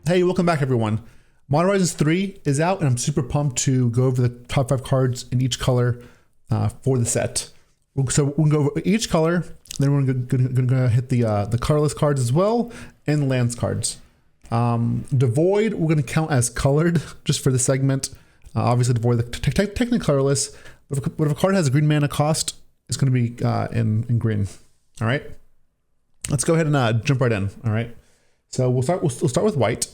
Hey, welcome back everyone. Modern Horizons 3 is out and I'm super pumped to go over the top 5 cards in each color for the set. So we'll go over each color, then we're gonna hit the colorless cards as well and lands cards. Devoid, we're gonna count as colored just for the segment. Obviously Devoid, technically colorless, but if a card has a green mana cost, it's gonna be in green. All right, let's go ahead and jump right in. All right. So we'll start with white.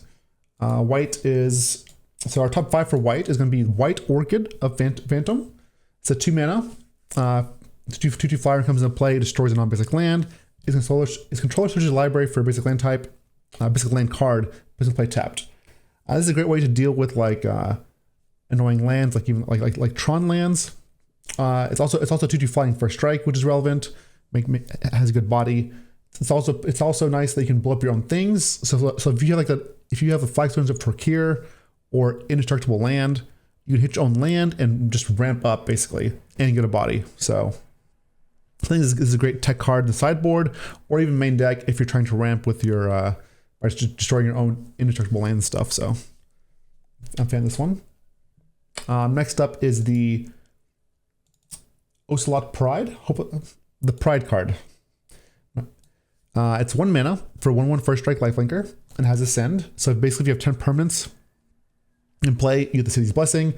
White is, so our top 5 for white is going to be White Orchid of Phantom. It's a 2 mana. 2/2 flyer comes into play, destroys a non-basic land. Its controller switches library for a basic land type, basic land card, doesn't play tapped. This is a great way to deal with like annoying lands, like even like Tron lands. It's also 2/2 flying for a strike, which is relevant. It has a good body. It's also nice that you can blow up your own things. So if you have if you have the Flagstones of Torkir or Indestructible Land, you can hit your own land and just ramp up basically and get a body. So I think this is a great tech card in the sideboard or even main deck if you're trying to ramp with your or just destroying your own Indestructible Land and stuff. So I'm a fan of this one. Next up is the Ocelot Pride. The Pride card. It's 1 mana for 1/1 first strike lifelinker and has Ascend. So basically, if you have 10 permanents in play, you get the City's Blessing.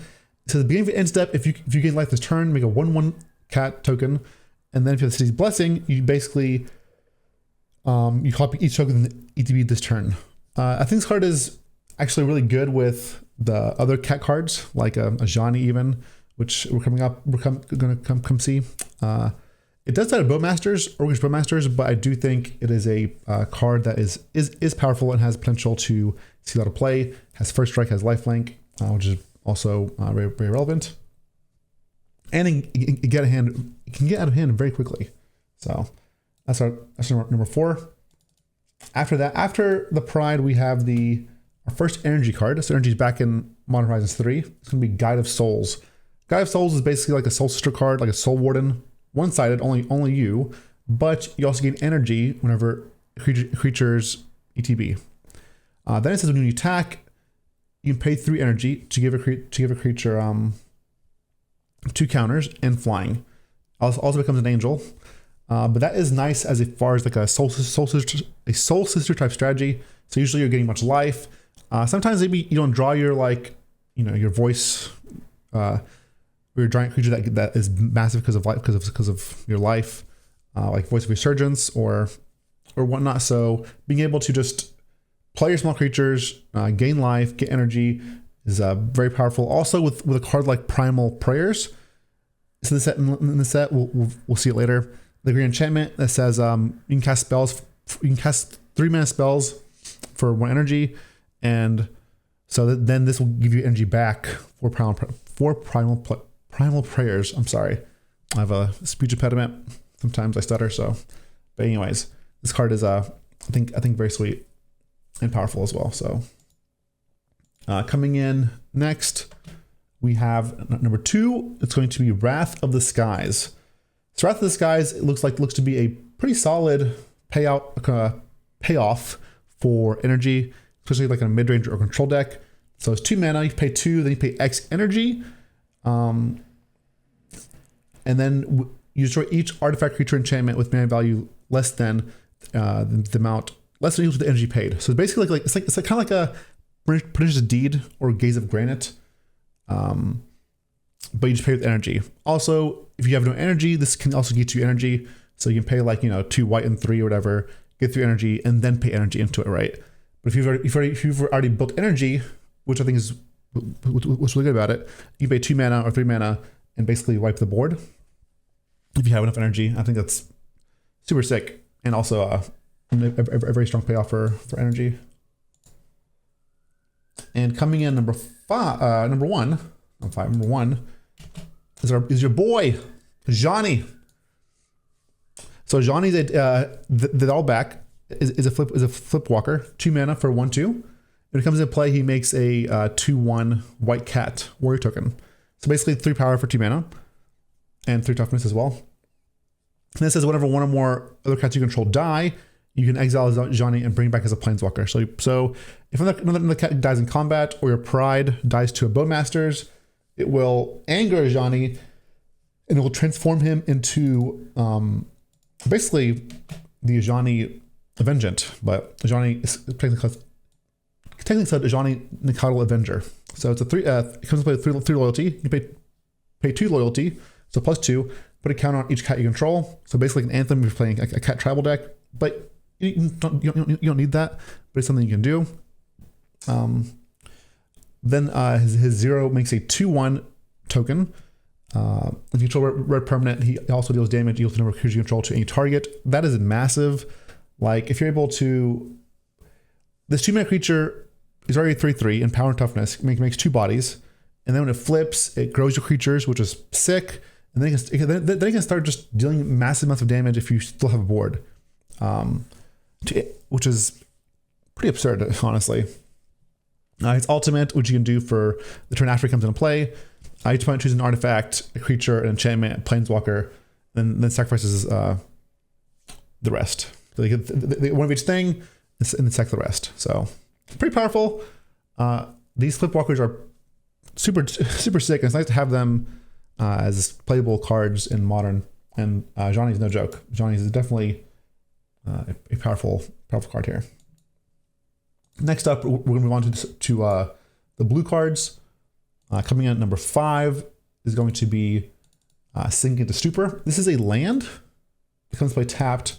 So at the beginning of your end step, if you gain life this turn, make a 1/1 cat token, and then if you have the City's Blessing, you basically you copy each token in the ETB this turn. I think this card is actually really good with the other cat cards like a Ajani even, which we're gonna come see. It does that at Bowmasters, Orcish Bowmasters, but I do think it is a card that is powerful and has potential to see a lot of play. Has first strike, has lifelink, which is also very, very relevant. And it can get out of hand very quickly. So that's our number 4. After that, after the Pride, we have our first energy card. So energy is back in Modern Horizons 3. It's gonna be Guide of Souls. Guide of Souls is basically like a Soul Sister card, like a Soul Warden. One-sided, only you, but you also gain energy whenever creatures ETB. Then it says when you attack, you can pay 3 energy to give a creature 2 counters and flying. Also becomes an angel, but that is nice as far as like a soul sister type strategy. So usually you're getting much life. Sometimes maybe you don't draw your your voice. Or a giant creature that is massive because of your life, like Voice of Resurgence or whatnot. So being able to just play your small creatures, gain life, get energy is very powerful. Also with a card like Primal Prayers. So in the set we'll see it later. The green enchantment that says you can cast spells. You can cast 3 mana spells for 1 energy, and so then this will give you energy back for Primal Prayers. I'm sorry. I have a speech impediment. Sometimes I stutter. So, but anyways, this card is I think very sweet and powerful as well. So, coming in next, we have number 2. It's going to be Wrath of the Skies. So Wrath of the Skies looks to be a pretty solid payoff for energy, especially like in a mid-range or control deck. So it's 2 mana. You pay 2, then you pay X energy. And then you destroy each artifact, creature, enchantment with mana value less than the amount less than equal to the energy paid. So basically, it's kind of like a Pernicious Deed or Gaze of Granite, but you just pay with energy. Also, if you have no energy, this can also get you energy. So you can pay like 2 white and 3 or whatever, get 3 energy, and then pay energy into it, right? But if you've already built energy, which I think is what's really good about it, you pay 2 mana or 3 mana and basically wipe the board if you have enough energy. I think that's super sick, and also a very strong payoff for energy. And coming in number 1 is your boy Johnny. So Johnny's the all back is a flip walker, 2 mana for 1/2. When it comes into play, he makes a 2/1 white cat warrior token. So basically 3 power for 2 mana and 3 toughness as well. And it says whenever one or more other cats you control die, you can exile Johnny and bring it back as a planeswalker. So if another cat dies in combat, or your pride dies to a Bowmasters, it will anger Johnny and it will transform him into basically the Ajani Avengant, but Ajani is technically called Ajani Nikadal Avenger. So it's a it comes with three loyalty. You pay 2 loyalty, so +2. Put a counter on each cat you control. So basically, an Anthem if you're playing a cat tribal deck, but you don't need that, but it's something you can do. Then his 0 makes a 2/1 token. If you control red permanent, he also deals damage equal to the number of creatures you control to any target. That is massive. Like, if you're able to... This 2-mana creature is already 3/3 in power and toughness. Makes 2 bodies. And then when it flips, it grows your creatures, which is sick. And then you can start just dealing massive amounts of damage if you still have a board. Which is pretty absurd, honestly. Its ultimate, which you can do for the turn after it comes into play. Each opponent chooses an artifact, a creature, an enchantment, a planeswalker, then sacrifices the rest. So they get one of each thing, and then sack the rest. So pretty powerful. These flipwalkers are super sick, and it's nice to have them as playable cards in Modern. And Johnny's no joke. Johnny's is definitely a powerful card here. Next up, we're going to move on to the blue cards. Coming in at number 5 is going to be Sink into Stupor. This is a land. It comes to play tapped,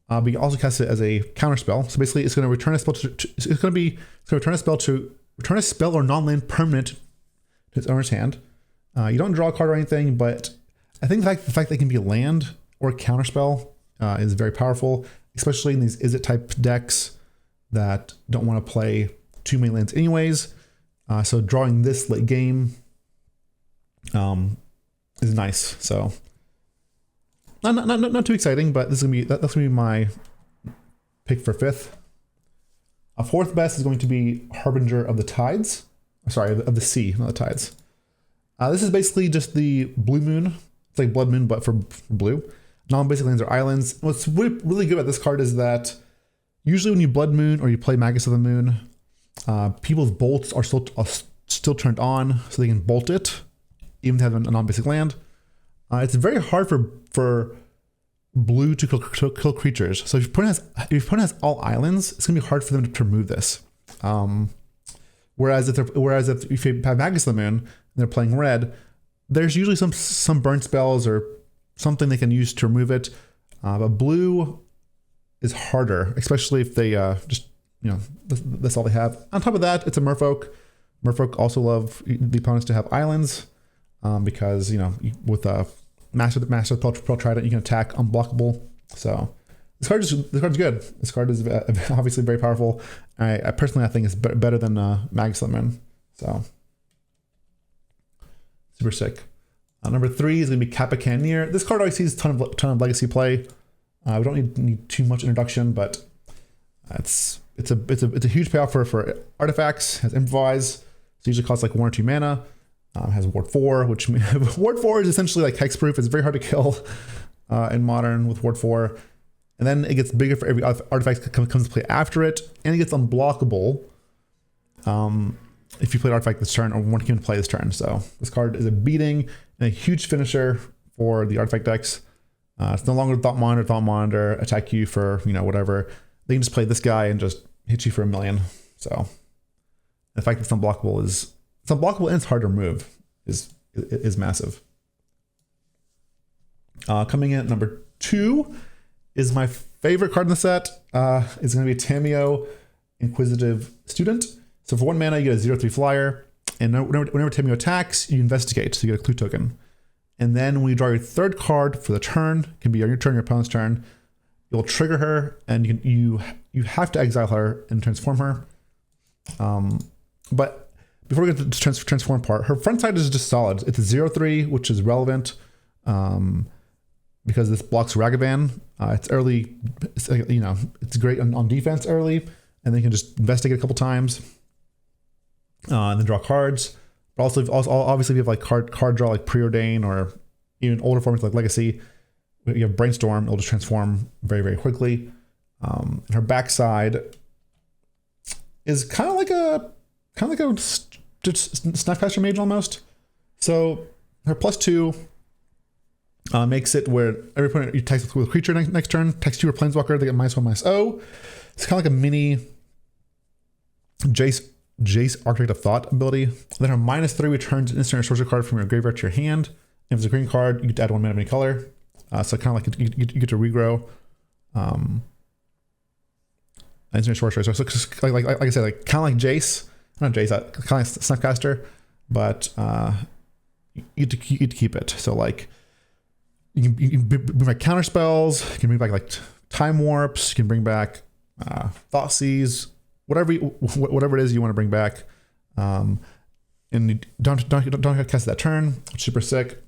but you can also cast it as a counter spell. So basically, it's going to return a spell return a spell or non-land permanent to its owner's hand. You don't draw a card or anything, but I think the fact that it can be a land or a counter spell is very powerful, especially in these Is It type decks that don't want to play too many lands anyways. So drawing this late game is nice. So not too exciting, but this is that's gonna be my pick for 5th. A 4th best is going to be Harbinger of the Tides. Sorry, of the Sea, not the Tides. This is basically just the blue moon. It's like Blood Moon, but for blue. Non-basic lands are islands. What's really good about this card is that usually when you Blood Moon or you play Magus of the Moon, people's bolts are still turned on, so they can bolt it, even if they have a non-basic land. It's very hard for blue to kill creatures. So if your opponent has all islands, it's gonna be hard for them to remove this. Whereas if you have Magus of the Moon and they're playing red, there's usually some burn spells or something they can use to remove it. But blue is harder, especially if they that's all they have. On top of that, it's a Merfolk. Merfolk also love the opponents to have islands because with Master Pearl Trident, you can attack unblockable. So this card's good. This card is obviously very powerful. I personally think it's better than Magus of the Moon. So super sick. Number 3 is going to be Kappa Cannoneer. This card always sees a ton of legacy play. We don't need too much introduction, but it's a huge payoff for artifacts. Has improvise, so usually costs like 1 or 2 mana. Has Ward 4, which Ward 4 is essentially like hexproof. It's very hard to kill in Modern with Ward 4, and then it gets bigger for every artifact that comes to play after it, and it gets unblockable if you play an artifact this turn or want to play this turn. So this card is a beating and a huge finisher for the artifact decks. It's no longer Thought Monitor attack you for whatever. They can just play this guy and just hit you for 1 million. So the fact that it's unblockable and it's hard to remove is massive. Coming in at number 2 is my favorite card in the set. It's going to be Tamiyo, Inquisitive Student. So for 1 mana, you get a 0/3 flyer, and whenever Tamiyo attacks, you investigate, so you get a clue token. And then when you draw your 3rd card for the turn, it can be on your turn, your opponent's turn, you'll trigger her, and you have to exile her and transform her. But before we get to the transform part, her front side is just solid. It's a 0/3, which is relevant because this blocks Ragavan. It's early, it's great on defense early, and then you can just investigate a couple times and then draw cards. But also obviously, if you have like card draw like Preordain or even older formats like Legacy, you have Brainstorm, it'll just transform very, very quickly. And her backside is kind of like a Snapcaster Mage almost. So her +2 makes it where every opponent you text with a creature next turn, text you or Planeswalker, they get -1/-0. It's kind of like a mini Jace Architect of Thought ability. Then her -3 returns an instant or sorcery card from your graveyard to your hand. If it's a green card, you get to add 1 mana of any color. So kind of like you get to regrow. Instant sorcery. So like I said, like kind of like Jace, not Jace, kind of like Snapcaster, but you get to keep it. So like you can bring back counter spells. You can bring back like time warps. You can bring back Thoughtseize. Whatever it is you want to bring back, and you don't cast that turn, which is super sick.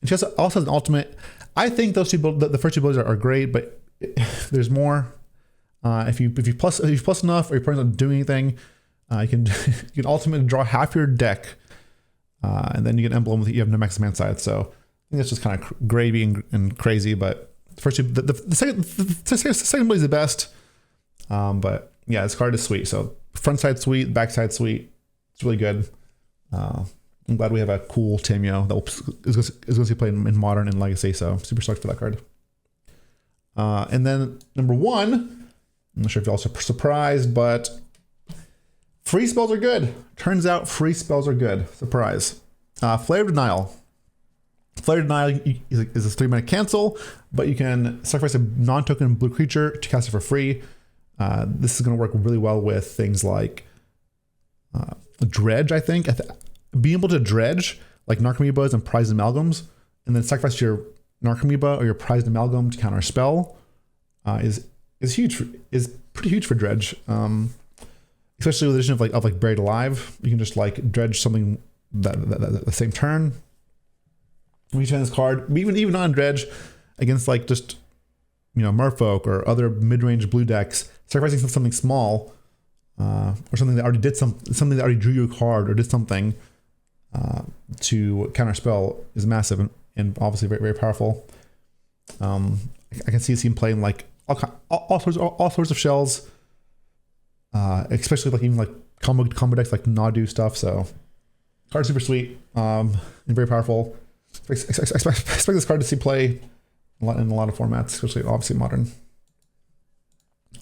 And she also has an ultimate. I think those two, the first two abilities are great, but there's more. If you plus enough, or you're not doing anything, you can ultimately draw half your deck, and then you get an emblem with you have no max man side. So I think that's just kind of gravy and crazy. But the first two, the second ability is the best, but yeah, this card is sweet. So front side sweet, back side sweet. It's really good. I'm glad we have a cool Tameo that is going to be played in Modern and Legacy. So super stoked for that card. And then number 1, I'm not sure if you're also surprised, but free spells are good. Turns out free spells are good. Surprise. Flare of Denial. Flare of Denial is a 3-mana cancel, but you can sacrifice a non-token blue creature to cast it for free. This is going to work really well with things like Dredge, I think. Being able to dredge like Narcomoebas and Prized Amalgams, and then sacrifice your Narcomoeba or your Prized Amalgam to counter a spell is huge. Is pretty huge for Dredge, especially with the addition of like Buried Alive. You can just like dredge something that the same turn. When you turn this card, even on Dredge against like just Merfolk or other mid-range blue decks, sacrificing something small or something that already did something that already drew you a card or did something to counter spell is massive and obviously very, very powerful. I can see him playing like all sorts of shells, especially like even like combo decks like Nadu stuff. So card super sweet and very powerful. Expect this card to see play in a lot of formats, especially obviously Modern.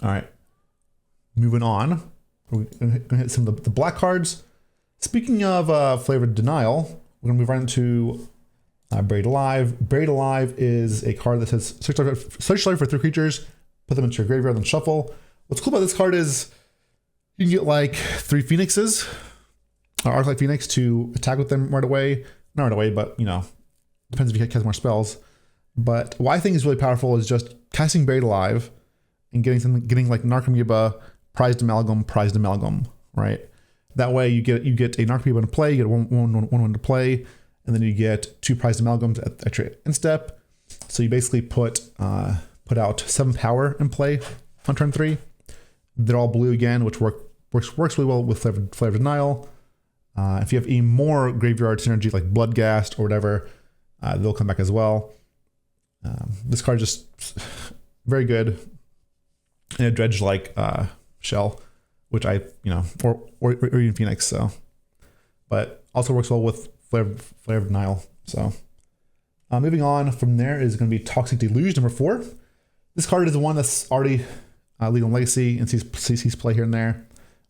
All right, moving on. We're going to hit some of the black cards. Speaking of Flavored Denial, we're going to move right into Buried Alive. Buried Alive is a card that says search life for 3 creatures, put them into your graveyard, then shuffle. What's cool about this card is you can get like 3 Phoenixes, or Arclight Phoenix, to attack with them right away. Not right away, but depends if you cast more spells. But what I think is really powerful is just casting Buried Alive and getting like Narcomoeba, Prized Amalgam, right? That way you get a Narcomoeba to play, you get one to play, and then you get 2 Prized Amalgams at your end step. So you basically put out 7 power in play on turn 3. They're all blue again, which works really well with Flavored Denial. If you have even more graveyard synergy like Bloodghast or whatever, they'll come back as well. This card is just very good in a dredge like shell, which or even Phoenix. So, but also works well with Flare of Denial. So, moving on from there is going to be Toxic Deluge number 4. This card is the one that's already legal Legacy and sees play here and there.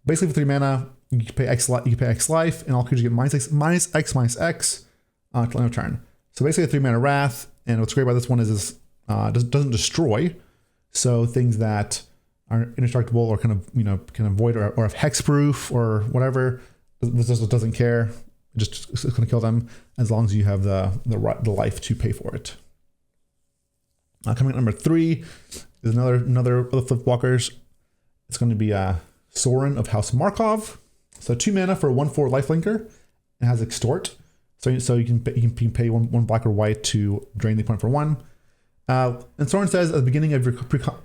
Basically, for 3 mana, you can pay X life, and all creatures get -X/-X to end of turn. So basically, a 3 mana Wrath. And what's great about this one is doesn't destroy. So things that are indestructible or kind of void or have hexproof or whatever, this doesn't care. It's going to kill them as long as you have the life to pay for it. Coming at number 3 is another flip walkers. It's going to be Sorin of House Markov. So 2 mana for a 1/4 lifelinker. It has Extort. So you can pay one black or white to drain the opponent for 1. And Sorin says at the beginning of your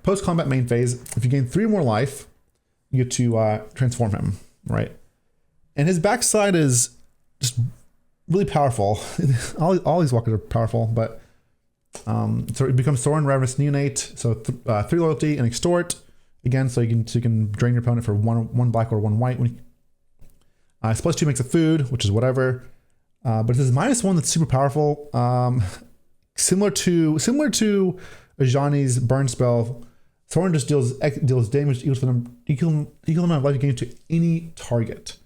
post-combat main phase, if you gain 3 or more life, you get to transform him, right? And his backside is just really powerful. all these walkers are powerful, but So it becomes Soren, Ravenous Neonate. So 3 loyalty and extort again. So you can drain your opponent for one black or 1 white. It's +2 makes a food, which is whatever. But this is -1 that's super powerful. Similar to Ajani's burn spell. Soren just deals damage equal amount of life you gain to any target.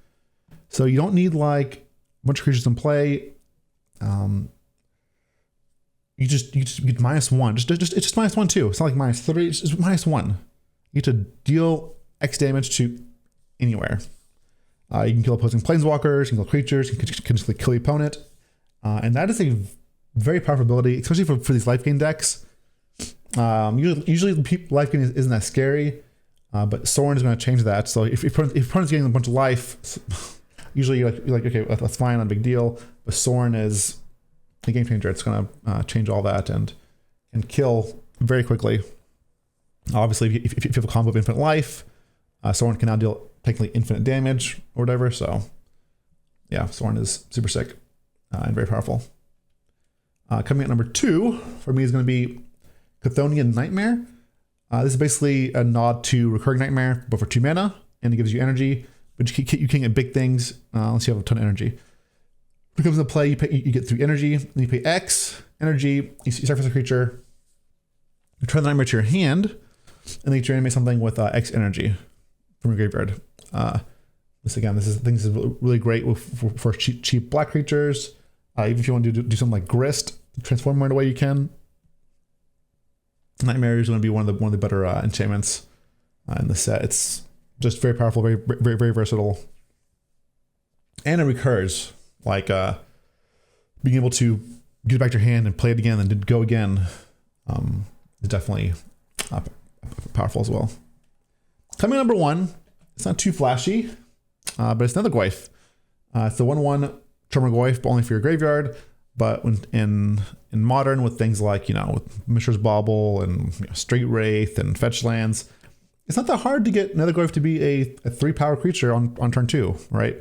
So you don't need like a bunch of creatures in play. You just get -1. It's just -1 too. It's not like -3. It's just -1. You get to deal X damage to anywhere. You can kill opposing planeswalkers. You can kill creatures. You can just kill the opponent. And that is a very powerful ability, especially for these life gain decks. Usually life gain isn't that scary, but Soren is going to change that. So if your opponent's getting a bunch of life, usually you're like okay, that's fine, not a big deal. But Soren is a game changer. It's going to change all that and kill very quickly. Obviously, if you have a combo of infinite life, Soren can now deal technically infinite damage or whatever. So yeah, Soren is super sick and very powerful. Coming at number 2 for me is going to be Chthonian Nightmare. This is basically a nod to Recurring Nightmare, but for 2 mana, and it gives you energy, but you can't get big things unless you have a ton of energy. When it comes into play, you get 3 energy, then you pay X energy, you sacrifice a creature, you turn the Nightmare to your hand, and then you animate something with X energy from your graveyard. This is really great for cheap black creatures. Even if you want to do something like Grist, transform right away, you can. Nightmare is going to be one of the better enchantments in the set. It's just very powerful, very very very versatile, and it recurs. Like being able to get it back to your hand and play it again and then go again is definitely powerful as well. Coming at number 1, it's not too flashy, but it's another Goyf. It's the 1/1 Tremor, but only for your graveyard. But when in Modern, with things like, with Mishra's Bauble and Straight Wraith and Fetch Lands, it's not that hard to get another Goyf to be a 3-power creature on turn 2, right?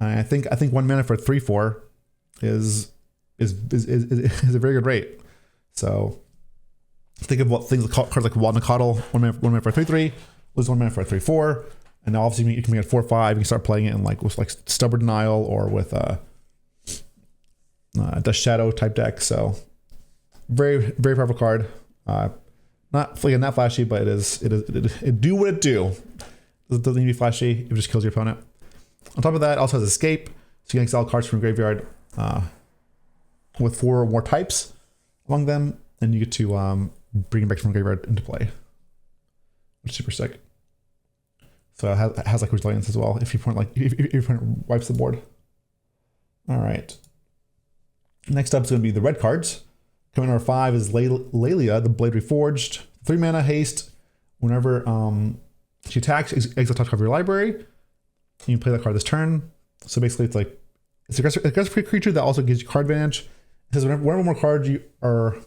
I think 1 mana for a 3/4 is a very good rate. So think of what things cards like Wand and Coddle, 1 mana for a 3/3, lose 1 mana for a 3/4, and now obviously you can make it 4/5. You can start playing it with Stubborn Denial or with Dust Shadow type deck. So very very powerful card. Not flashy, but it do what it do. It doesn't need to be flashy. It just kills your opponent. On top of that, it also has Escape, so you can exile cards from your graveyard with 4 or more types among them, and you get to bring them back from the graveyard into play, which is super sick. So it has like resilience as well if your opponent wipes the board. All right. Next up is going to be the red cards. Coming number 5 is Lelia, the Blade Reforged. 3 mana haste. Whenever she attacks, exile top card of your library. You can play that card this turn. So basically, it's an aggressive creature that also gives you card advantage. It says whenever more cards are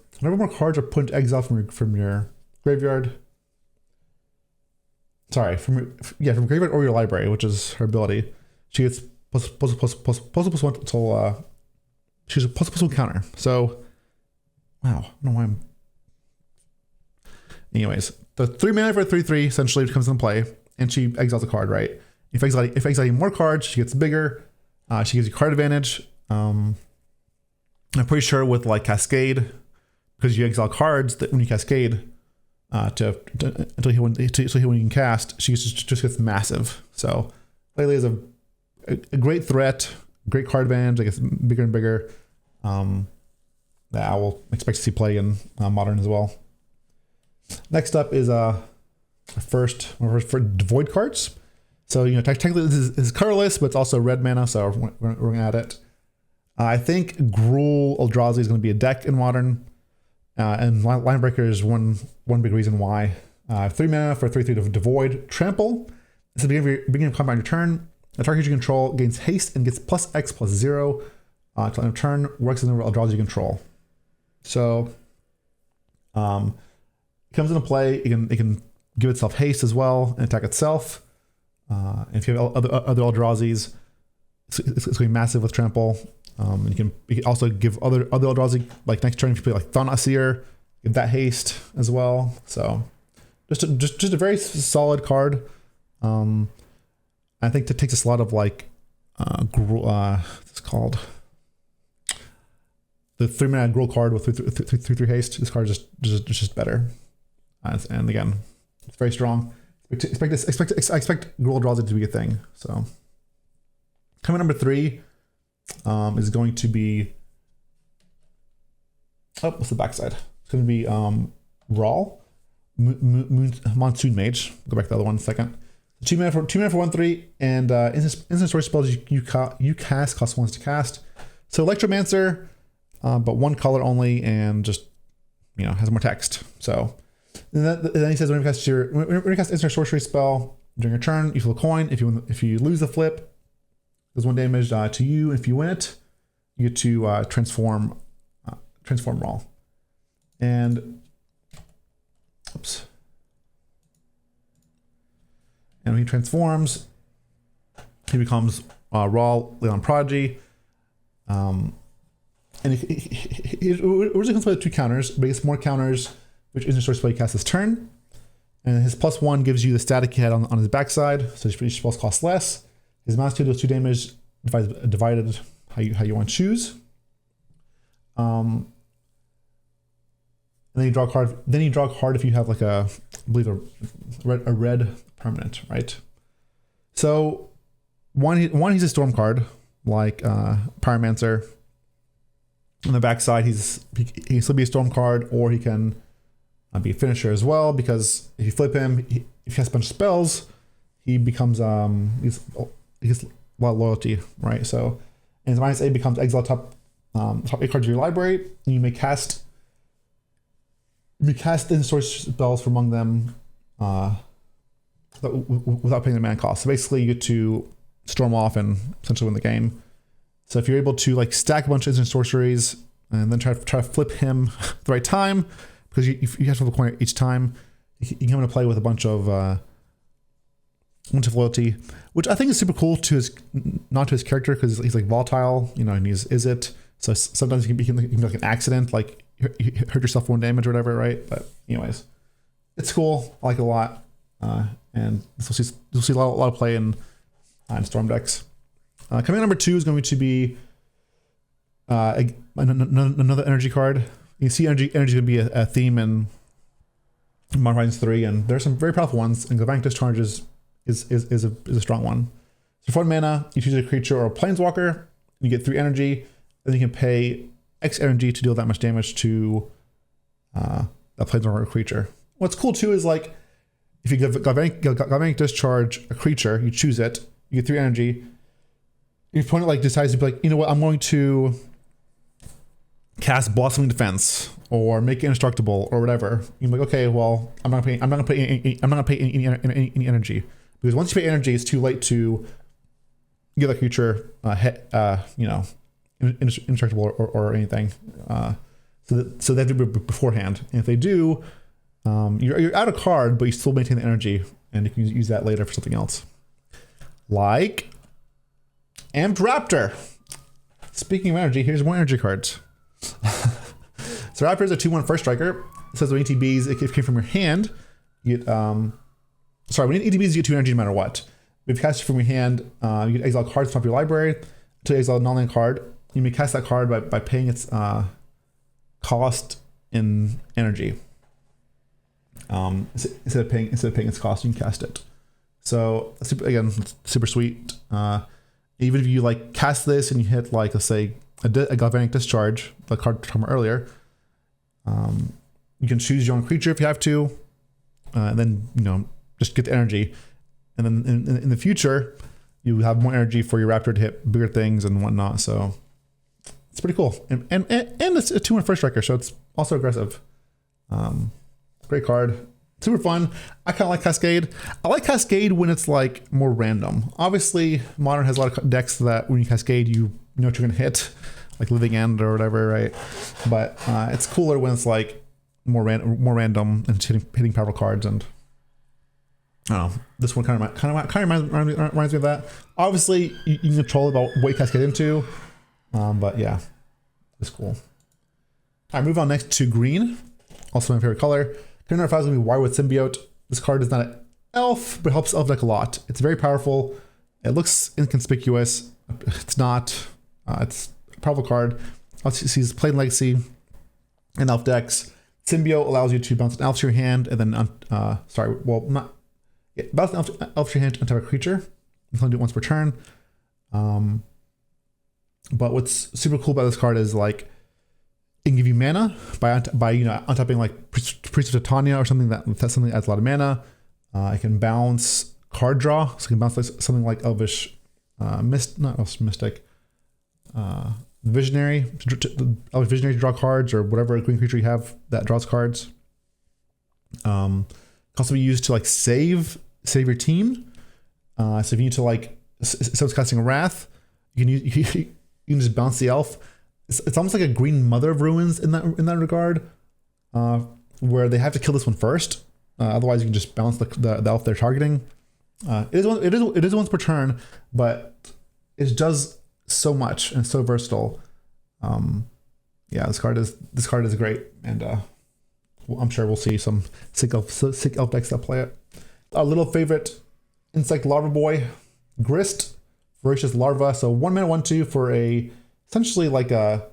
put into exile from your graveyard. Sorry, from graveyard or your library, which is her ability. She gets +1 until she's a +1 counter. So, wow, I don't know why I'm. Anyways, the 3 mana for a 3/3 essentially comes into play, and she exiles a card, right? If exiling more cards, she gets bigger. She gives you card advantage. I'm pretty sure with like Cascade, because you exile cards, that when you Cascade, until when you can cast, she just gets massive. So Lelia is a great threat, great card advantage. It gets bigger and bigger. That I will expect to see play in Modern as well. Next up is first Void cards. So technically this is colorless, but it's also red mana, so we're gonna add it. I think Gruul Eldrazi is going to be a deck in Modern, and Linebreaker is one big reason why. 3 mana for a 3/3 Devoid. Trample. This is the beginning of combat on your turn. The target you control gains haste and gets +X/+0 till end of turn. Works as a Eldrazi you control. So it comes into play. It can give itself haste as well and attack itself. And if you have other Eldrazi's, it's going to be massive with Trample. And you can also give other Eldrazi, like next turn if you play like Thanaseer, give that haste as well. So just a very solid card. I think that takes us a lot of like it's called the 3-mana Gruul card with 3/3 haste. This card is just better. And again, it's very strong. I expect Gruul Eldrazi to be a thing. So coming number 3 is going to be, oh, what's the backside? It's going to be Rawl, Monsoon Mage. Go back to the other one in a second. 2 mana for 1/3, and instant story spells you cast cost 1 to cast. So Electromancer, but 1 color only, and just has more text. So then he says when you cast instant sorcery spell during your turn, you flip a coin. If you lose the flip, does 1 damage to you. If you win it, you get to transform Rawl. And oops. And when he transforms, he becomes Rawl Leon Prodigy. And he originally comes with 2 counters, but he gets more counters, which instant story spell he casts this turn. And his +1 gives you the static he had on his backside, so each spell costs less. His mouse 2 deals 2 damage, divided how you want to choose. And then you draw a card. Then you draw a card if you have like I believe a red permanent, right? So he's a storm card like Pyromancer. On the backside, he can still be a storm card, or he can be a finisher as well, because if you flip him, if he has a bunch of spells, he becomes he gets a lot of loyalty, right? So, and his -8 becomes exile top 8 cards of your library, and you may cast the source spells from among them without paying the mana cost. So basically, you get to storm off and essentially win the game. So if you're able to like stack a bunch of instant sorceries and then try to flip him at the right time, because you have to flip a coin each time, you can come into play with a bunch of loyalty, which I think is super cool not to his character, because he's like volatile, and he's it. So sometimes he can be like an accident, like you hurt yourself 1 damage or whatever, right? But anyways, it's cool. I like it a lot, and you'll see a lot of play in storm decks. Coming number 2 is going to be another energy card. You can see energy is going to be a theme in Modern Horizons 3, and there's some very powerful ones, and Galvanic Discharge is a strong one. So for 1 mana, you choose a creature or a planeswalker, you get 3 energy, then you can pay X energy to deal that much damage to that planeswalker creature. What's cool too is like, if you give Galvanic Discharge a creature, you choose it, you get 3 energy. Your opponent like decides to be like, you know what, I'm going to cast Blossoming Defense or make it indestructible or whatever. You're like, okay, well, I'm not gonna pay any energy, because once you pay energy, it's too late to give that creature indestructible or anything. So they have to be beforehand. And if they do, you're out of card, but you still maintain the energy, and you can use that later for something else, like Amped Raptor. Speaking of energy, here's more energy cards. So Raptor is a 2/1 first striker. It says when ETBs, if it came from your hand, you get when ETBs, you get 2 energy no matter what. If you cast it from your hand, you get exile cards from your library to exile a non-land card. You may cast that card by paying its cost in energy. Instead of paying its cost, you can cast it. So again, super sweet. Even if you like cast this and you hit like, let's say a Galvanic Discharge, the card from earlier, you can choose your own creature if you have to, and then just get the energy, and then in the future you have more energy for your Raptor to hit bigger things and whatnot. So it's pretty cool, and it's a 2/1 first striker, so it's also aggressive. Great card. Super fun. I kind of like Cascade. I like Cascade when it's like more random. Obviously, Modern has a lot of decks that when you Cascade, you know what you're gonna hit, like Living End or whatever, right? But it's cooler when it's like more random and hitting powerful cards. And I don't know, this one kind of reminds me of that. Obviously, you can control about what you Cascade into. But yeah, it's cool. All right, move on next to green. Also my favorite color. Turn number 5 is going to be Wire with Symbiote. This card is not an elf, but helps elf deck a lot. It's very powerful. It looks inconspicuous. It's not. It's a powerful card. He's played in Legacy and elf decks. Symbiote allows you to bounce an elf to your hand, and then bounce an elf to your hand to untap a creature. You can only do it once per turn. But what's super cool about this card is like it can give you mana by untapping like Priest of Titania or something that adds a lot of mana. It can bounce card draw, so it can bounce like something like Elvish Mystic, Visionary, Elvish Visionary to draw cards, or whatever green creature you have that draws cards. Can also be used to like save your team. So if you need to like, someone's casting a Wrath, you can just bounce the elf. It's almost like a green Mother of Ruins in that regard, where they have to kill this one first. Otherwise, you can just bounce the elf they're targeting. It is once per turn, but it does so much and so versatile. Yeah, this card is great, and I'm sure we'll see some sick elf decks that play it. Our little favorite insect larva boy, Grist, Voracious Larva. So 1 mana 1/2 for essentially like a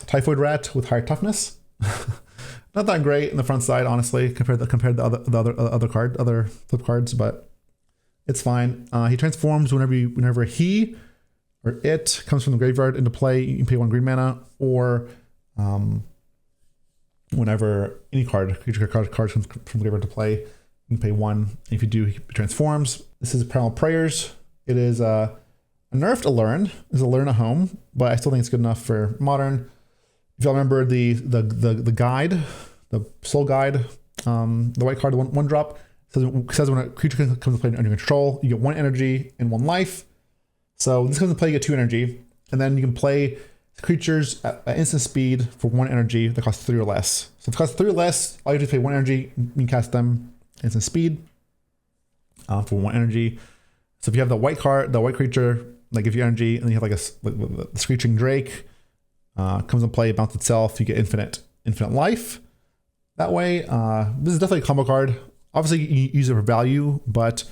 typhoid rat with higher toughness. Not that great in the front side, honestly, compared to the other flip cards, but it's fine. He transforms whenever he or it comes from the graveyard into play. You can pay 1 green mana, or whenever any creature card comes from the graveyard to play, you can pay 1. And if you do, he transforms. This is Primal Prayers. It is a nerfed Alluren. It's a Learn at Home, but I still think it's good enough for Modern. If y'all remember the guide, the soul guide, the white card, one drop, says when a creature comes to play under your control, you get 1 energy and 1 life. So when this comes to play, you get 2 energy, and then you can play creatures at instant speed for 1 energy that costs 3 or less. So if it costs 3 or less, all you have to pay 1 energy, you can cast them instant speed for 1 energy. So if you have the white creature that gives you energy, and then you have like the Screeching Drake, comes in play, bounce itself, you get infinite life. That way, this is definitely a combo card. Obviously, you use it for value, but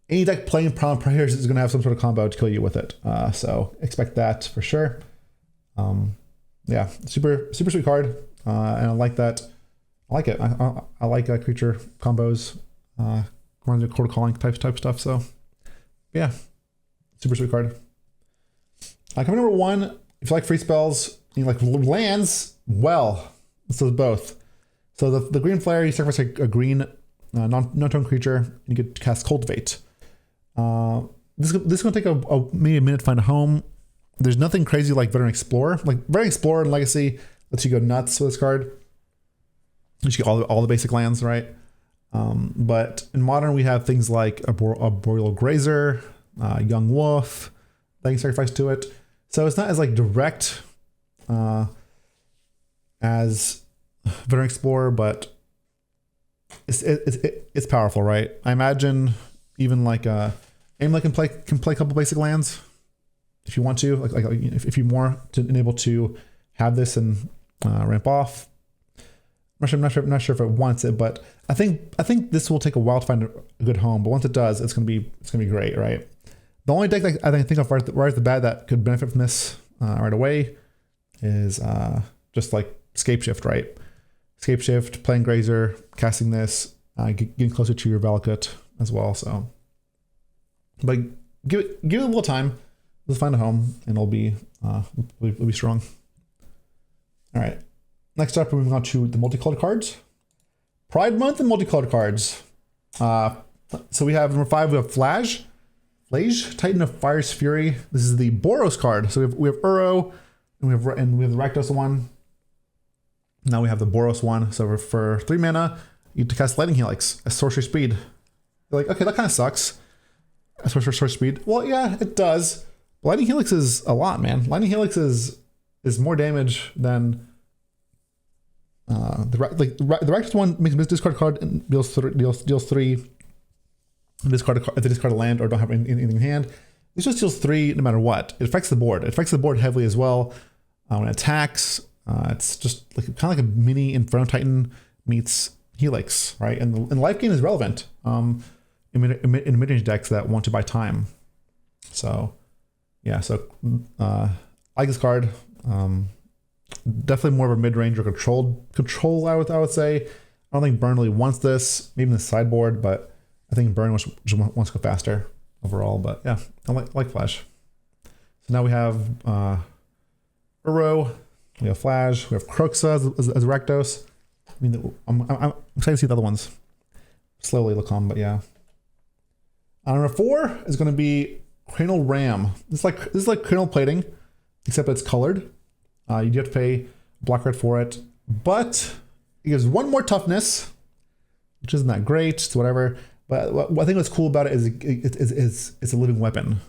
any deck playing Primal Prayers is going to have some sort of combo to kill you with it. So expect that for sure. Yeah, super sweet card, and I like that. I like it. I like creature combos, quarter calling type stuff. So yeah, super sweet card. Coming number 1, if you like free spells, you like lands, well, this does both. So the green flare, you sacrifice a green non-tone creature, and you get to cast Cultivate. This is going to take maybe a minute to find a home. There's nothing crazy like Veteran Explorer. Like Veteran Explorer in Legacy lets you go nuts with this card. You should get all the basic lands, right? But in Modern, we have things like a Boreal Grazer, Young Wolf that you can sacrifice to it. So it's not as like direct as Veteran Explorer, but it's powerful, right? I imagine even like Aimlet can play a couple basic lands if you want to, like if you more to enable to have this and ramp off. I'm not sure if it wants it, but I think this will take a while to find a good home. But once it does, it's gonna be great, right? The only deck that I think of right at the bat that could benefit from this right away is just like Scapeshift, right? Scapeshift, playing Grazer, casting this, getting closer to your Valakut as well. So, but give it a little time. Let's find a home, and it'll be strong. All right. Next up, we're moving on to the multicolored cards. Pride Month and multicolored cards. So we have number 5. We have Flage, Titan of Fire's Fury. This is the Boros card. So we have Uro, and we have the Rakdos one. Now we have the Boros one. So for 3 mana, you get to cast Lightning Helix as sorcery speed. You're like, okay, that kind of sucks. Sorcery speed. Well, yeah, it does. Lightning Helix is a lot, man. Lightning Helix is more damage than the Rakdos one makes me discard a card and deals 3. Discard a land or don't have anything in hand. This just deals 3 no matter what. It affects the board. It affects the board heavily as well. When it attacks, it's just like kind of like a mini Inferno Titan meets Helix, right? And the life gain is relevant in mid-range decks that want to buy time. So yeah, so I like this card. Definitely more of a mid-range or control. I would say. I don't think Burn really wants this, maybe in the sideboard, but I think Burn wants to go faster overall. But yeah, I like Flash. So now we have Uro, we have Flash, we have Croxa as Rakdos. I mean, I'm excited to see the other ones. Slowly look on, but yeah. Number 4 is going to be Cranial Ram. This is like cranial plating, except it's colored. You do have to pay black red for it, but it gives 1 more toughness, which isn't that great. It's whatever. But I think what's cool about it is it's a living weapon.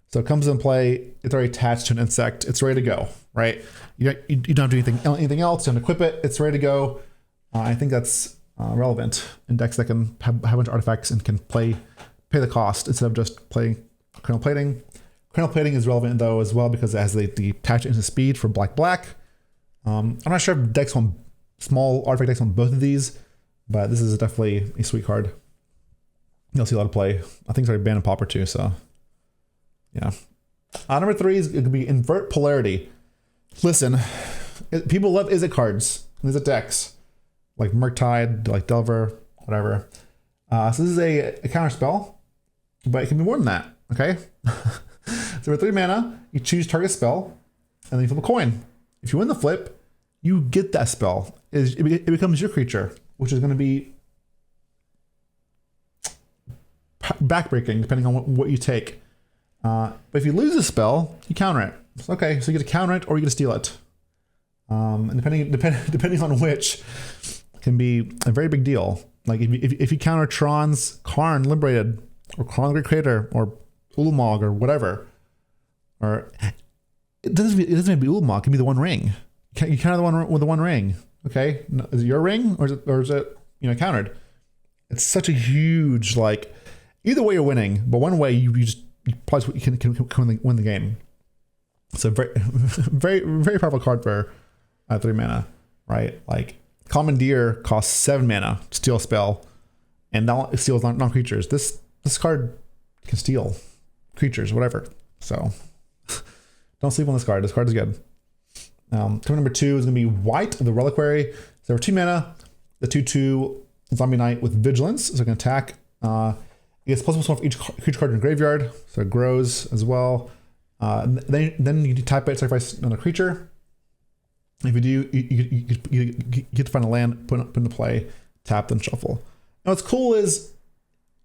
So it comes in play. It's already attached to an insect. It's ready to go, right? You don't do anything else. You don't equip it. It's ready to go. I think that's relevant in decks that can have a bunch of artifacts and can pay the cost instead of just playing cranial plating. Cranial plating is relevant though as well because it has the attached instant speed for black. I'm not sure if decks want small artifact decks on both of these, but this is definitely a sweet card. You'll see a lot of play. I think it's already banned in Pauper too, so yeah. Number 3 is going to be Invert Polarity. Listen, people love Izzet cards, Izzet decks, like Murktide, like Delver, whatever. So this is a counter spell, but it can be more than that, okay? So for 3 mana, you choose target spell, and then you flip a coin. If you win the flip, you get that spell. It becomes your creature, which is going to be backbreaking depending on what you take. But if you lose a spell, you counter it. Okay, so you get to counter it or you get to steal it. And depending on which, can be a very big deal. Like if you counter Tron's Karn Liberated, or Karn the Great Creator, or Ulamog, or whatever, or it doesn't have to be Ulamog. It can be the One Ring. You counter the one with the One Ring. Okay, is it your ring or is it countered? It's such a huge like. Either way you're winning, but one way you probably can win the game. So very very very powerful card for 3 mana, right? Like Commandeer costs 7 mana to steal a spell, and now it steals non-creatures. This card can steal creatures, whatever. So don't sleep on this card. This card is good. Turn number 2 is going to be White, the Reliquary. So for 2 mana, the 2/2 Zombie Knight with Vigilance. So it can attack. It gets +1 for each creature card in the graveyard, so it grows as well. Then you type it, sacrifice another creature. If you do, you get to find a land, put into play, tap, then shuffle. Now what's cool is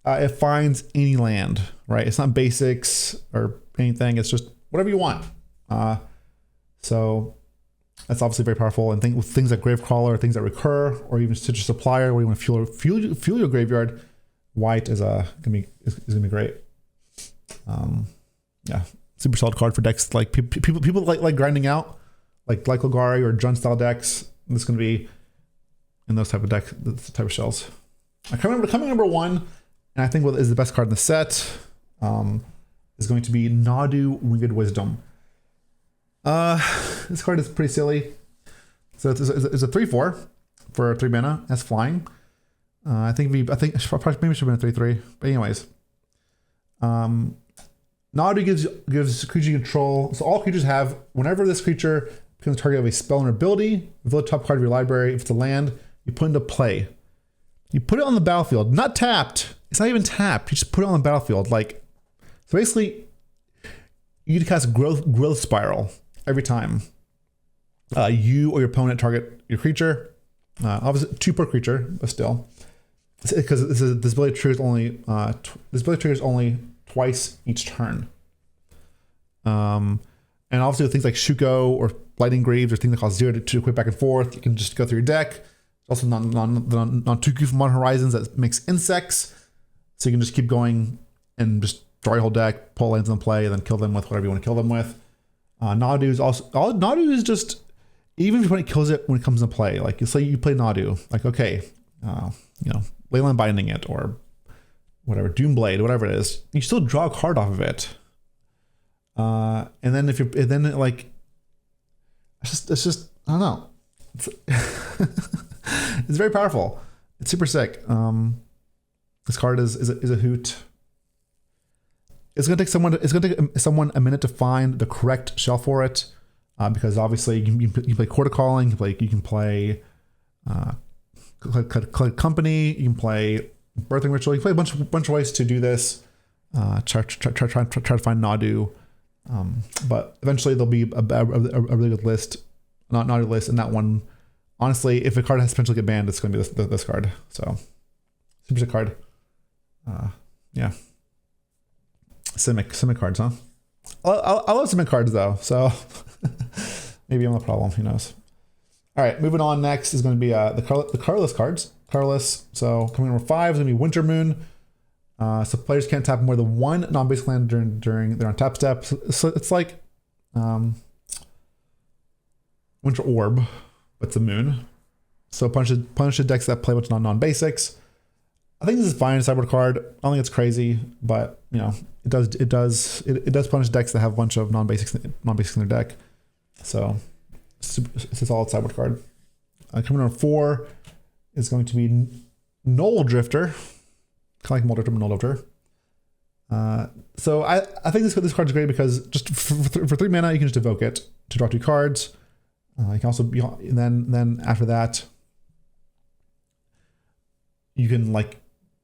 it finds any land, right? It's not basics or anything. It's just whatever you want. So that's obviously very powerful. And with things like Gravecrawler, things that recur, or even Citrus Supplier, where you want to fuel your graveyard, White is gonna be great. Yeah, super solid card for decks like people like grinding out, like Glycogari or Jund style decks. This is gonna be in those type of this type of shells. Coming number 1, and I think what is the best card in the set, is going to be Nadu Winged Wisdom. This card is pretty silly. So it's a 3/4 for 3 mana. That's flying. I think maybe it should have been a 3/3. But anyways, Nadu gives creature control. So all creatures have, whenever this creature becomes the target of a spell or ability, reveal the top card of your library. If it's a land, you put it into play. You put it on the battlefield, not tapped. It's not even tapped. You just put it on the battlefield. Like, so basically, you get to cast growth spiral every time you or your opponent target your creature. Obviously 2 per creature, but still, because this ability triggers only twice each turn. And obviously with things like Shuko or Lightning Greaves or things that cost 0 to equip back and forth, you can just go through your deck. Also non-Tuku from Modern Horizons that makes insects, so you can just keep going and just draw your whole deck, pull lands in play, and then kill them with whatever you want to kill them with. Nadu is also Nadu is just, even if when it kills it when it comes into play, like you say you play Nadu, like okay, Leyline Binding it or whatever, Doomblade, whatever it is, you still draw a card off of it. And then if you're, and then like, it's just, I don't know. It's, it's very powerful. It's super sick. This card is a hoot. It's gonna take someone a minute to find the correct shell for it, because obviously you can play Court of Calling, you can play Company, you can play Birthing Ritual, you can play a bunch of ways to do this. Try to find Nadu, but eventually there'll be a really good list, not a list, and that one, honestly, if a card has potential to get banned, it's going to be this card. So super sick card. Yeah. Simic cards, huh? I love Simic cards though, so maybe I'm the problem. Who knows? All right, moving on. Next is going to be the colorless cards. Colorless. So coming number 5 is going to be Winter Moon. So players can't tap more than one non-basic land during their on-tap step. So it's like Winter Orb, but it's a moon. So punish the decks that play with non-basics. I think this is fine. Sideboard card. I don't think it's crazy, but you know, it does punish decks that have a bunch of non-basics in their deck. So it's a solid sideboard card. Coming number 4 is going to be Null Drifter. Kind of like Multicolor, but Null Drifter. So I think this card is great because just for 3 mana you can just evoke it to draw 2 cards. You can also then after that you can, like,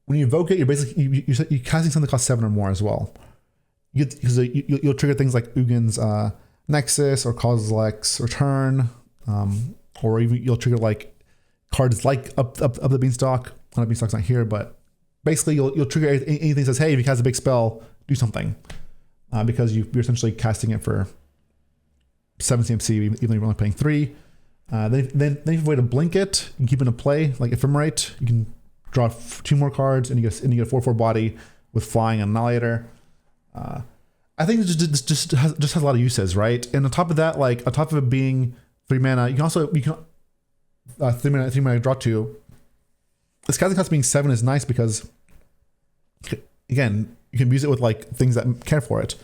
when you evoke it, you're basically you're casting something that costs 7 or more as well. Because you'll trigger things like Ugin's Nexus or Colorless Return, or even you'll trigger like cards like up the Beanstalk. Not Beanstalk's not here, but basically you'll trigger anything that says, hey, if you cast a big spell, do something, because you're essentially casting it for 7 CMC, even though you're only paying 3. Then if you have a way to blink it, you can keep it in play, like Ephemerate. You can draw 2 more cards, and you get a 4/4 body with Flying and Annihilator. I think it just has a lot of uses, right? And on top of that, like on top of it being 3 mana, you can 3 mana draw 2. This casting cost being 7 is nice because, again, you can use it with like things that care for it.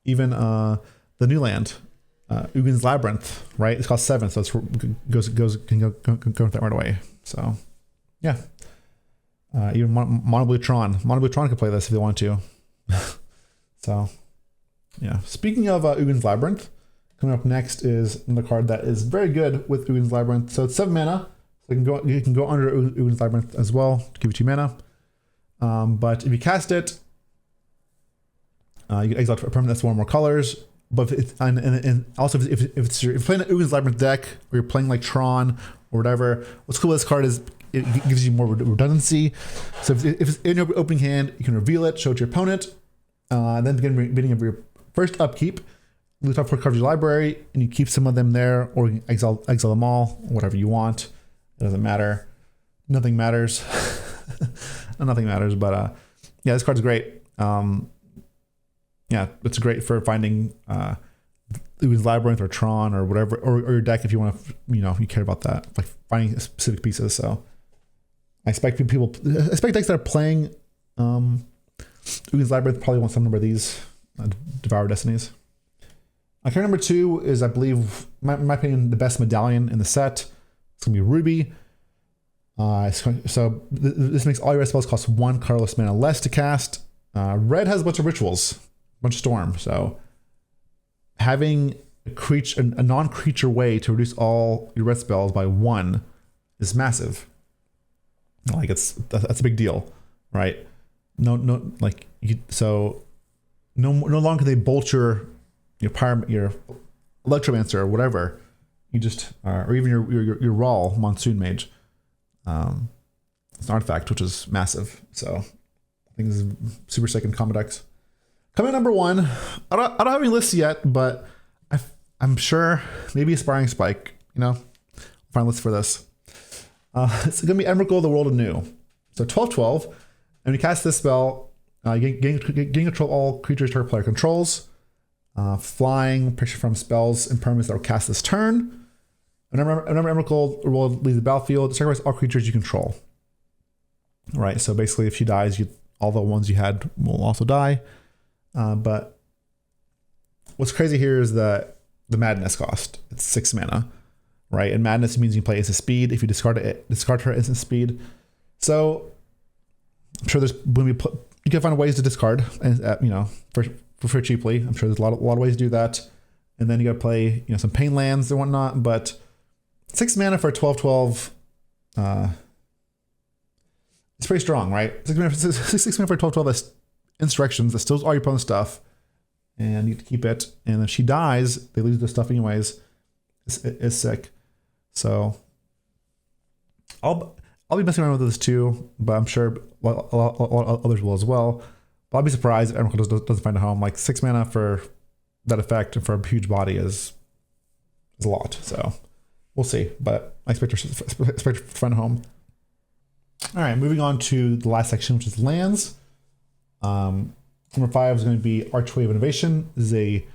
Even the new land, Ugin's Labyrinth, right? It's cost 7, so it can go with that right away. So yeah. Even Mono Blue Tron could play this if they want to. So yeah. Speaking of Ugin's Labyrinth, coming up next is another card that is very good with Ugin's Labyrinth. So it's 7 mana. So you can go under Ugin's Labyrinth as well to give you 2 mana. But if you cast it, you can exile a permanent that's 1 or more colors. But if it's, and also if you're playing an Ugin's Labyrinth deck, or you're playing like Tron or whatever, what's cool with this card is it gives you more redundancy. So if it's in your opening hand, you can reveal it, show it to your opponent, then beginning of your first upkeep, look top 4 cards of your library, and you keep some of them there, or you can exile them all, whatever you want. It doesn't matter. Nothing matters. Nothing matters, but yeah, this card's great. Yeah, it's great for finding Ugin's Labyrinth or Tron or whatever, or your deck if you want to, you care about that, like finding specific pieces. So I expect decks that are playing Ugin's Labyrinth probably want some number of these Devour Destinies. Card number 2 is, I believe, in my opinion, the best medallion in the set. It's gonna be Ruby. So this makes all your red spells cost 1 colorless mana less to cast. Red has a bunch of rituals, a bunch of storm. So having a non-creature way to reduce all your red spells by 1 is massive. Like that's a big deal, right? No longer can they bolt your Electromancer or whatever. You just or even your raw Monsoon Mage. It's an artifact, which is massive. So I think this is super sick in combo decks. Coming number 1, I don't have any lists yet, but I'm sure maybe Aspiring Spike. Find lists for this. It's gonna be Emrakul, the World Anew. So 12/12, and when you cast this spell, you gain control all creatures target player controls. Flying, pressure from spells and permanents that will cast this turn. Whenever Emrakul will leave the battlefield, sacrifice all creatures you control. Right, so basically if she dies, all the ones you had will also die. But what's crazy here is the madness cost. It's 6 mana, right? And madness means you can play instant speed. If you discard her instant speed. So I'm sure there's when you can find ways to discard, and you know, for cheaply. I'm sure there's a lot of ways to do that. And then you got to play, you know, some pain lands and whatnot. But 6 mana for a 12/12, it's pretty strong, right? 6 mana for a 12/12 that's insurrections that steals all your opponent's stuff, and you have to keep it. And if she dies, they lose their stuff anyways. It's sick. So I'll be messing around with this too, but I'm sure a lot others will as well. But I'll be surprised if everyone doesn't find a home. Like 6 mana for that effect and for a huge body is a lot. So we'll see. But I expect her to find a home. All right, moving on to the last section, which is lands. Number 5 is going to be Archway of Innovation. This is a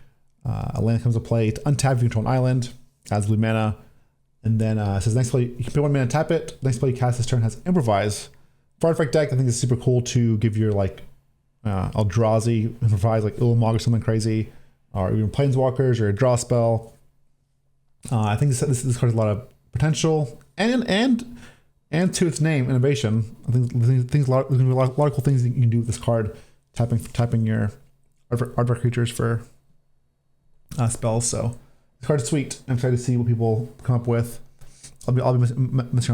land that comes to play to untap if you control an island, adds blue mana. And then it says next play, you can pay 1 mana, tap it. Next play you cast this turn has Improvise. For artifact deck, I think it's super cool to give your like Aintrazi, Improvise, like Ulamog or something crazy, or even Planeswalkers or a draw spell. I think this card has a lot of potential and to its name, innovation. I think there's going to be a lot of cool things you can do with this card, tapping your artifact creatures for spells. So this card is sweet. I'm excited to see what people come up with. I'll be messing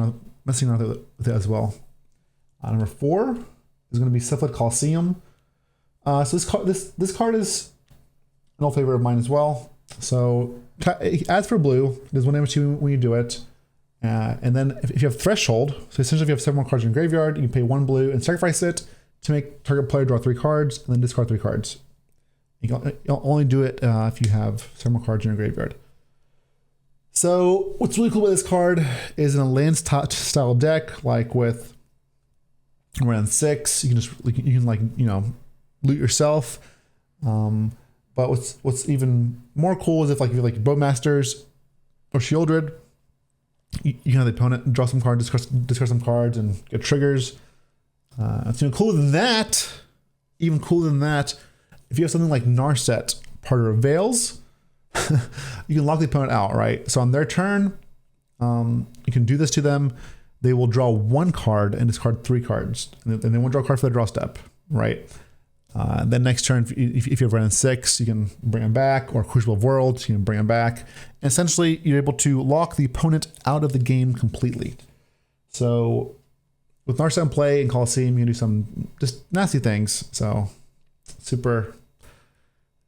around with it as well. Number 4 is going to be Cephalid Coliseum. So this card is an old favorite of mine as well. So it adds for blue. There's 1 damage to you when you do it. And then if you have Threshold, so essentially if you have 7 more cards in your graveyard, you can pay 1 blue and sacrifice it to make target player draw 3 cards and then discard 3 cards. You'll only do it if you have 7 more cards in your graveyard. So what's really cool about this card is in a land style deck, like with around 6, you can loot yourself. But what's even more cool is if like you have like Bowmasters or Shieldred, you can have the opponent draw some cards, discard some cards, and get triggers. It's even cooler than that. Even cooler than that, if you have something like Narset, Parter of Veils, you can lock the opponent out, right? So on their turn, you can do this to them. They will draw 1 card and discard 3 cards, and they won't draw a card for their draw step, right? Then next turn, if you have run 6, you can bring them back, or Crucible of Worlds, you can bring them back. And essentially, you're able to lock the opponent out of the game completely. So with Narset in play and Coliseum, you can do some just nasty things. So super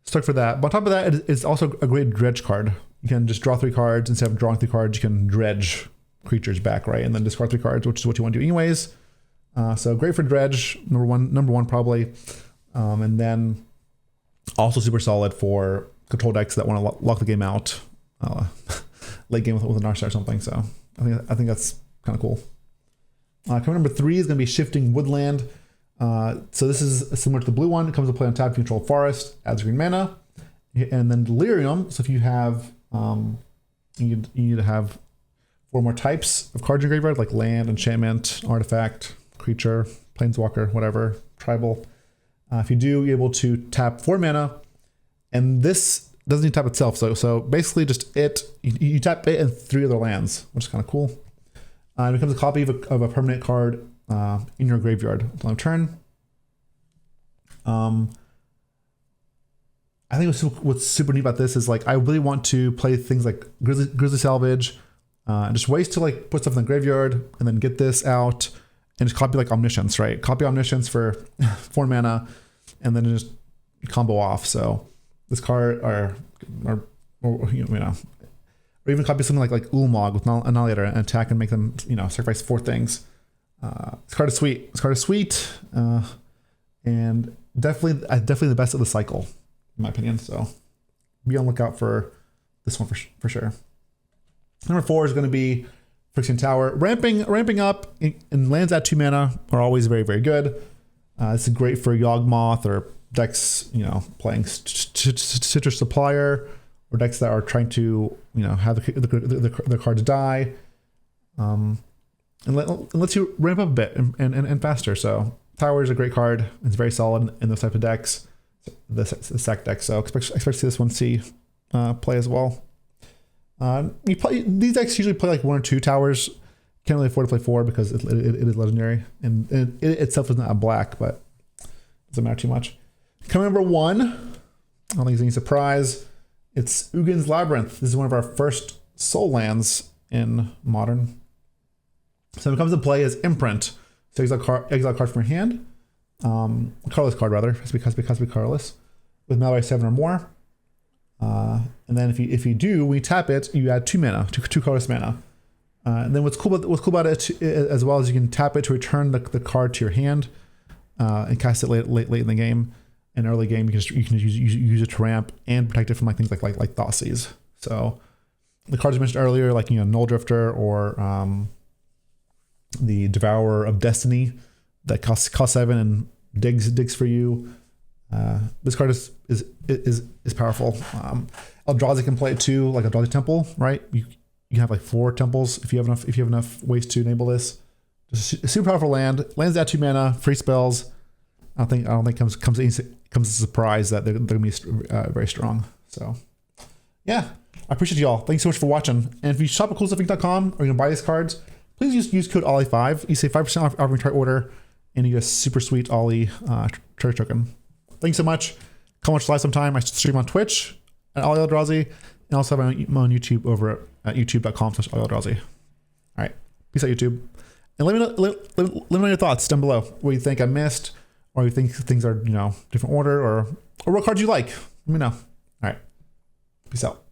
stuck for that. But on top of that, it's also a great dredge card. You can just draw 3 cards. Instead of drawing 3 cards, you can dredge creatures back, right? And then discard 3 cards, which is what you want to do anyways. So great for dredge, number one probably. And then also super solid for control decks that want to lock the game out late game with an Narset or something. So I think that's kind of cool. Coming number 3 is going to be Shifting Woodland. So this is similar to the blue one. It comes to play on tap if you control forest, adds green mana. And then Delirium. So if you have, you need to have 4 more types of cards in your graveyard, like land, enchantment, artifact, creature, planeswalker, whatever, tribal. If you do, you're able to tap 4 mana, and this doesn't even tap itself. So basically, just you tap it and 3 other lands, which is kind of cool. It becomes a copy of a permanent card in your graveyard on turn. I think what's super neat about this is like I really want to play things like Grizzly Salvage, just ways to like put stuff in the graveyard and then get this out. And just copy like Omniscience, right? Copy Omniscience for 4 mana, and then just combo off. So this card, or even copy something like Ulamog with Annihilator and attack and make them, sacrifice 4 things. This card is sweet. And definitely the best of the cycle, in my opinion. So be on the lookout for this one for sure. Number 4 is going to be Phyrexian Tower. Ramping up and lands at 2 mana are always very, very good. This is great for Yawgmoth or decks, playing Citrus Supplier, or decks that are trying to, have the cards die. And lets you ramp up a bit and faster. So Tower is a great card. It's very solid in those type of decks. the sack deck. So expect to see this one play as well. These decks usually play like 1 or 2 towers. Can't really afford to play 4 because it is legendary, and it itself is not a black, but it doesn't matter too much. Coming number 1, I don't think it's any surprise. It's Ugin's Labyrinth. This is one of our first soul lands in Modern. So when it comes to play as Imprint, so exile card from your hand, colorless card rather, has to be colorless, with mana 7 or more. And then if you do, when you tap it, you add 2 mana, two colorless mana. And then what's cool about it as well is you can tap it to return the card to your hand, and cast it late in the game. In early game, you can use it to ramp and protect it from like things like Thoughtseize. So the cards I mentioned earlier, like Null Drifter or the Devourer of Destiny, that costs 7 and digs for you. This card is powerful. Eldrazi can play it too, like Eldrazi Temple, right? You can have like 4 temples if you have enough ways to enable this. Just a super powerful land. Lands at 2 mana, free spells. I don't think comes as a surprise that they're gonna be very strong. So yeah, I appreciate y'all. Thanks so much for watching. And if you shop at CoolStuffInc.com or you can buy these cards, please use code Ollie5. You save 5% off your entire order, and you get a super sweet Ollie treasure token. Thanks so much. Come watch live sometime. I stream on Twitch at Ollie Eldrazi, and also have my own YouTube over at youtube.com/Ollie Eldrazi. All right, peace out, YouTube. And let me know your thoughts down below. What you think I missed, or you think things are different order, or what cards you like. Let me know. All right, peace out.